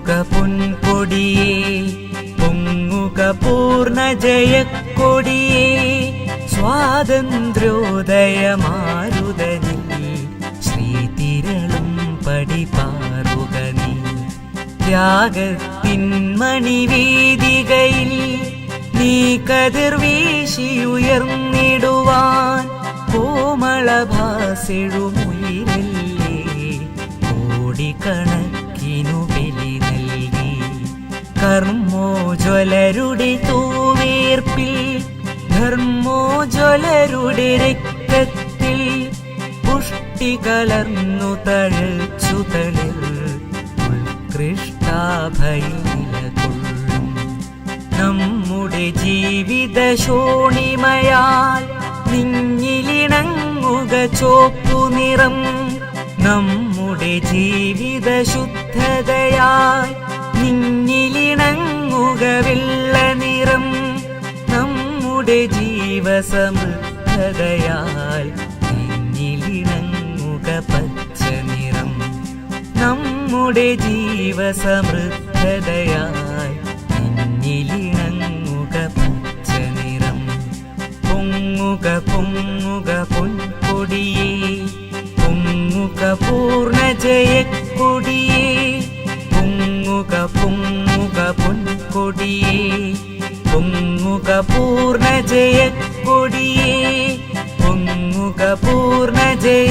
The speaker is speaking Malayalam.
പൊങ്ങുക പൊൻകൊടിയേ, പൊങ്ങുക പൂർണ്ണ ജയക്കൊടിയേ, സ്വാതന്ത്ര്യോദയമാരുതനിൽ ശ്രീതിരളും പടിപാറുക നീ. ത്യാഗത്തിൻ മണിവേദികയിൽ നീ കതിർവീശിയുയർന്നിടുവാൻ കോമളഭാസെഴുമുയിരല്ലേ കോടിക്കണക്കിനു ബലി നൽകി. കർമ്മോജ്വലരുടെ തൂവീർപ്പിൽ ധർമ്മോജ്വലരുടെ രക്തത്തിൽ പുഷ്ടി കലർന്നു തഴച്ചു തളിർ ഉത്കൃഷ്ടാഭയിലകൊള്ളും. നമ്മുടെ ജീവിത ശോണിമയാൽ നിന്നിലിണങ്ങുക ചോപ്പു നിറം, നമ്മുടെ ജീവിത ശുദ്ധതയാൽ നിന്നിലിണങ്ങുക വെള്ള നിറം, നമ്മുടെ ജീവസമൃദ്ധതയാൽ നിന്നിലിണങ്ങുക പച്ച നിറം, നമ്മുടെ ജീവസമൃദ്ധതയാൽ നിന്നിലിണങ്ങുക പച്ച നിറം. പൊങ്ങുക പൊങ്ങുക പൊൻകൊടിയേ, പൊങ്ങുക പൂർണ്ണ ജയക്കൊടിയേ, പൊങ്ങുക പൊങ്ങുക പൊൻകൊടിയേ, പൊങ്ങുക പൂർണ്ണ ജയക്കൊടിയേ, പൊങ്ങുക പൂർണ്ണ ജയ